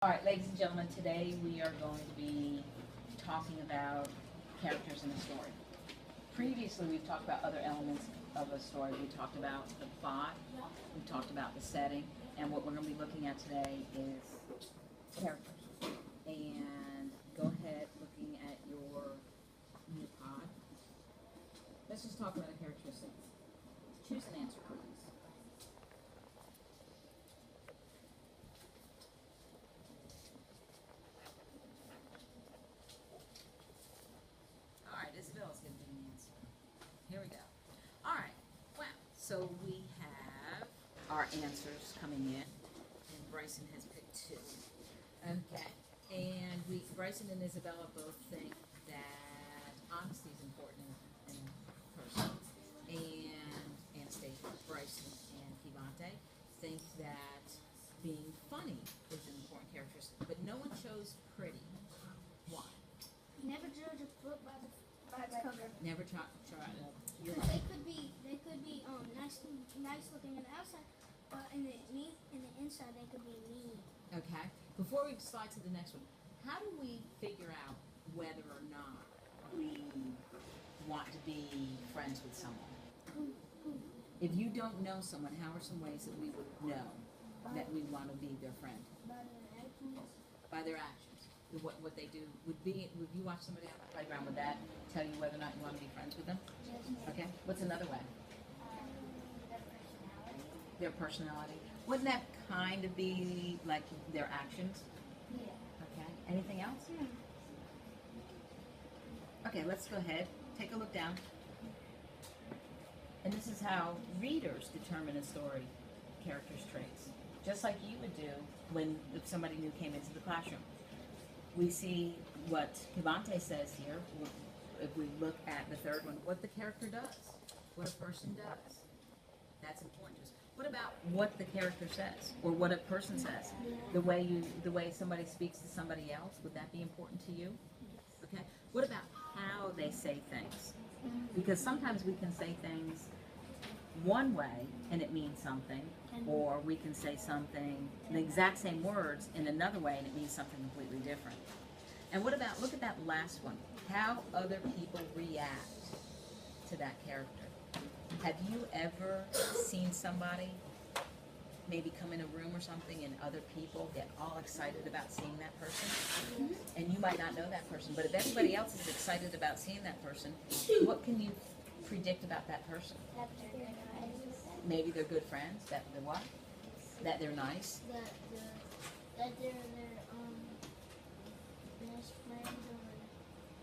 All right, ladies and gentlemen, today we are going to be talking about characters in a story. Previously, we've talked about other elements of a story. We talked about the plot, we talked about the setting, and what we're going to be looking at today is characters. And go ahead, looking at your new pod. Let's just talk about a characteristic. Choose an answer, please. All right, Isabella's going to do the answer. Here we go. All right, wow. So we have our answers coming in, and Bryson has picked two. Okay, and Bryson and Isabella both think that honesty is important in a person, and Anastasia, Bryson, and Kivante think that being funny is an important characteristic, but no one chose pretty. Why? Never judge a book by its cover. Never try. You're Because right. they could be nice looking on the outside, but in the inside they could be mean. Okay. Before we slide to the next one, how do we figure out whether or not we want to be friends with someone? If you don't know someone, how are some ways that we would know that we want to be their friend? By their actions. By their actions. What they do would you watch somebody on the playground, would that tell you whether or not you want to be friends with them? Okay. What's another way? Their personality. Their personality. Wouldn't that kind of be like their actions? Yeah. Okay. Anything else? Yeah. Okay, let's go ahead. Take a look down. And this is how readers determine a story, characters' traits. Just like you would do if somebody new came into the classroom. We see what Kivante says here, if we look at the third one, what the character does, what a person does. That's important. What about what the character says, or what a person says? The way somebody speaks to somebody else, would that be important to you? Okay. What about how they say things? Because sometimes we can say things one way and it means something, or we can say something, the exact same words in another way and it means something completely different. And what about, look at that last one, how other people react to that character. Have you ever seen somebody maybe come in a room or something and other people get all excited about seeing that person? And you might not know that person, but if everybody else is excited about seeing that person, what can you predict about that person? That they're good friends. Maybe they're good friends, that they're what? That they're nice? That they're their best friend,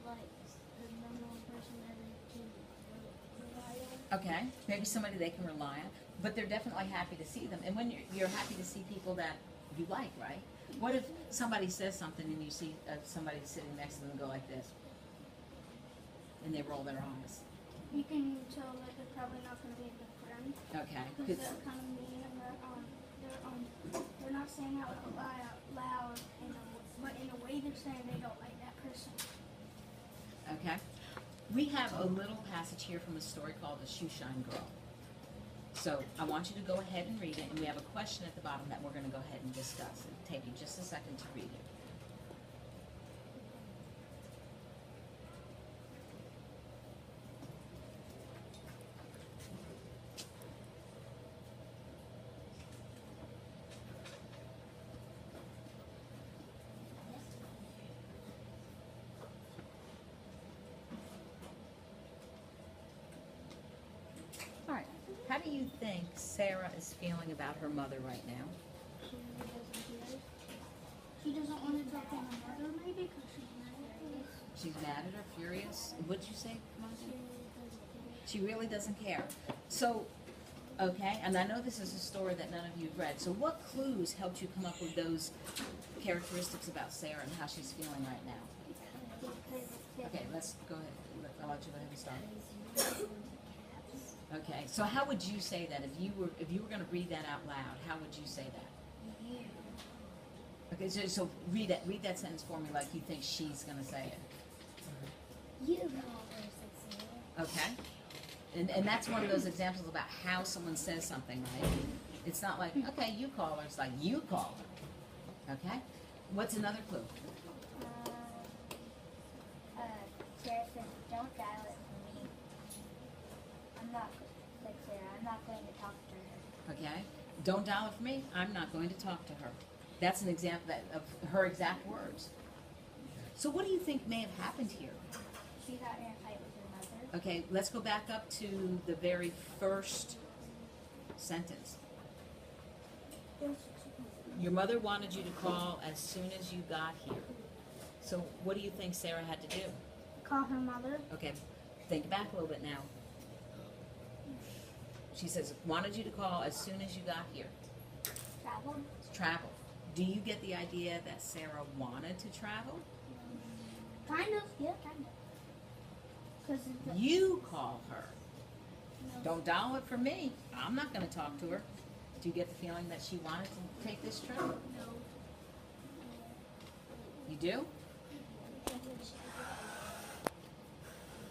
or like the number one person that they can rely on. Okay, maybe somebody they can rely on, but they're definitely happy to see them. And when you're happy to see people that you like, right? What if somebody says something and you see somebody sitting next to them go like this, and they roll their eyes? You can tell that they're probably not going to be a good friend. Okay. Because they're kind of mean, and they're not saying out loud, but in a way they're saying they don't like that person. Okay. We have a little passage here from a story called The Shoeshine Girl. So I want you to go ahead and read it, and we have a question at the bottom that we're going to go ahead and discuss. It'll take you just a second to read it. All right. How do you think Sarah is feeling about her mother right now? She really doesn't care. She doesn't want to talk to her mother, maybe, because she's mad at us. She's mad at her, furious. What'd you say, She Monty? really doesn't care. She really doesn't care. So, okay, and I know this is a story that none of you have read. So what clues helped you come up with those characteristics about Sarah and how she's feeling right now? Okay, let's go ahead. I'll let you go ahead and start. Okay, so how would you say that if you were going to read that out loud? How would you say that? Okay, so read that sentence for me like you think she's going to say it. You know, Okay, and that's one of those examples about how someone says something, right? It's not like, okay, you call her. It's like, you call her. Okay? What's another clue? Sarah said, don't dial it for me. I'm not, like Sarah, I'm not going to talk to her. Okay. Don't dial it for me. I'm not going to talk to her. That's an example of her exact words. So what do you think may have happened here? She got in a fight with her mother. Okay, let's go back up to the very first sentence. Your mother wanted you to call as soon as you got here. So what do you think Sarah had to do? Call her mother. Okay, think back a little bit now. She says, wanted you to call as soon as you got here. Travel. Travel. Do you get the idea that Sarah wanted to travel? Kind of. Yeah, kind of. Because You call her. Don't dial it for me. I'm not going to talk to her. Do you get the feeling that she wanted to take this trip? No. You do?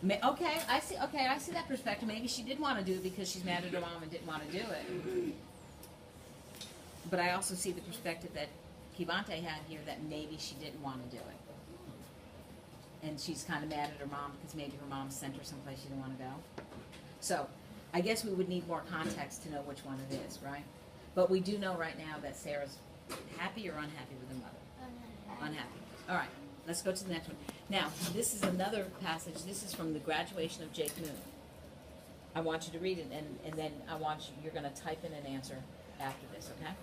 Okay, I see. Okay, I see that perspective. Maybe she did want to do it because she's mad at her mom and didn't want to do it. But I also see the perspective that Kivante had here that maybe she didn't want to do it, and she's kind of mad at her mom because maybe her mom sent her someplace she didn't want to go. So, I guess we would need more context to know which one it is, right? But we do know right now that Sarah's happy or unhappy with her mother. Unhappy. All right, let's go to the next one. Now, this is another passage. This is from the graduation of Jake Moon. I want you to read it, and then you're going to type in an answer after this, okay?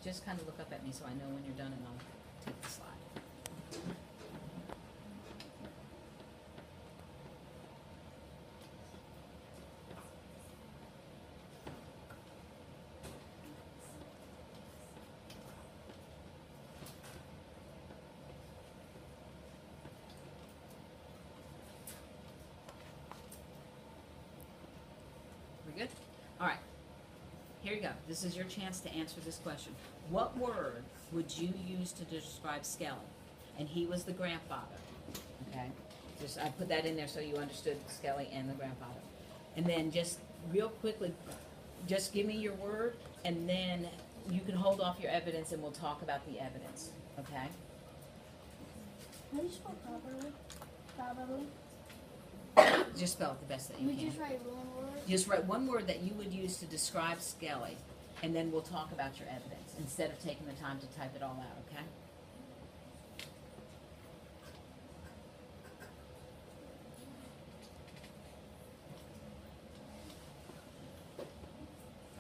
Just kind of look up at me so I know when you're done, and I'll take the slide. We good? All right. Here you go. This is your chance to answer this question. What word would you use to describe Skelly? And he was the grandfather. Okay? Just I put that in there so you understood Skelly and the grandfather. And then just real quickly, just give me your word, and then you can hold off your evidence, and we'll talk about the evidence. Okay? How do you spell properly? Probably. Just spell it the best that you We can. just write one word. Just write one word that you would use to describe Skelly, and then we'll talk about your evidence instead of taking the time to type it all out, okay?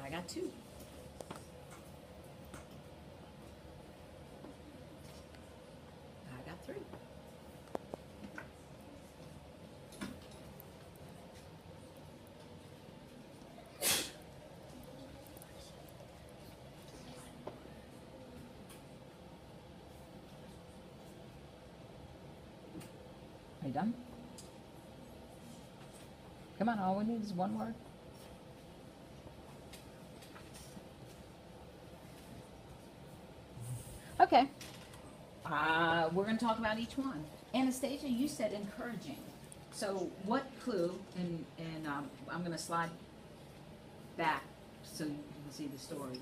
I got two. I got three. Are you done? Come on, all we need is one word. Okay. We're going to talk about each one. Anastasia, you said encouraging. So what clue, and I'm going to slide back so you can see the story.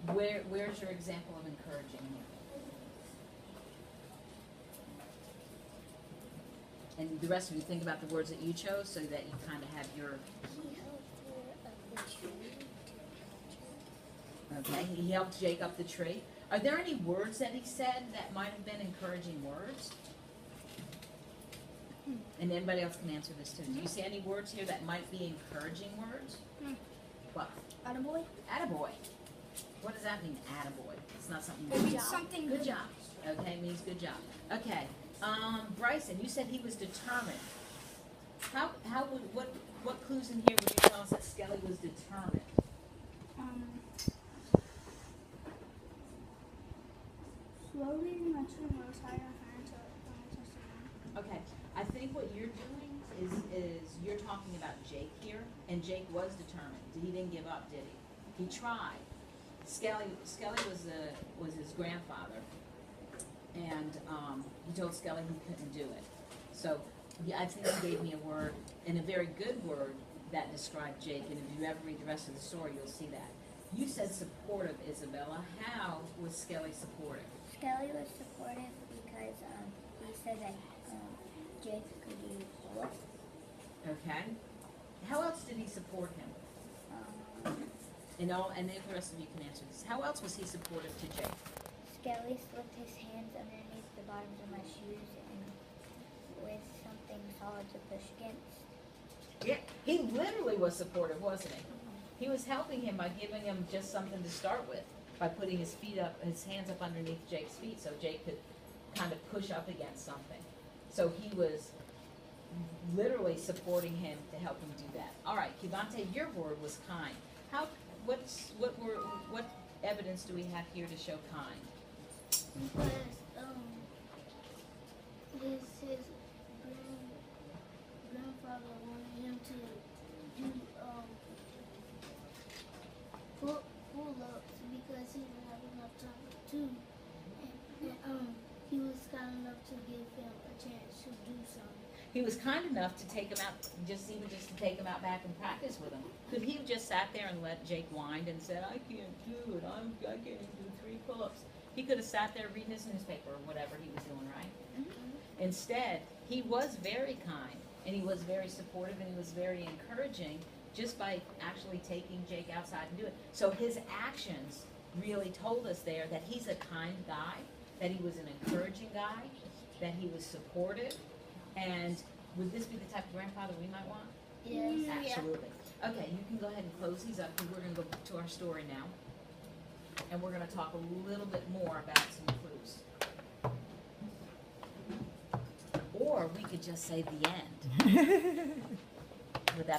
Where's your example of encouraging here? And the rest of you think about the words that you chose so that you kind of have your... Okay, he helped Jake up the tree. Are there any words that he said that might have been encouraging words? And anybody else can answer this too. Do you see any words here that might be encouraging words? What? Attaboy? Attaboy. What does that mean, attaboy? It's not something... It means something Good job. Okay, it means good job. Okay. Bryson, you said he was determined. What clues in here would you tell us that Skelly was determined? and Jake was determined. He didn't give up, did he? He tried. Skelly was his grandfather, and he told Skelly he couldn't do it. So I think he gave me a word, and a very good word, that described Jake. And if you ever read the rest of the story, you'll see that. You said supportive, Isabella. How was Skelly supportive? Skelly was supportive because he said that Jake could use bullets. Okay. How else did he support him? And if the rest of you can answer this. How else was he supportive to Jake? Skelly slipped his hands underneath the bottoms of my shoes and with something solid to push against. Yeah, he literally was supportive, wasn't he? He was helping him by giving him just something to start with, by putting his hands up underneath Jake's feet so Jake could kind of push up against something. So he was literally supporting him to help him do that. All right, Kivante, your word was kind. What evidence do we have here to show kind? Because his grandfather wanted him to do pull-ups because he didn't have enough time to. And he was kind enough to give him a chance to do something. He was kind enough to take him out, just to take him out back and practice with him. Could he have just sat there and let Jake whine and said, "I can't do it. I can't even do 3 pull-ups"? He could have sat there reading his newspaper or whatever he was doing, right? Mm-hmm. Instead, he was very kind, and he was very supportive, and he was very encouraging just by actually taking Jake outside and do it. So his actions really told us there that he's a kind guy, that he was an encouraging guy, that he was supportive. And would this be the type of grandfather we might want? Yes. Absolutely. Okay, you can go ahead and close these up because we're going to go to our story now. And we're going to talk a little bit more about some clues. Or we could just say the end. Would that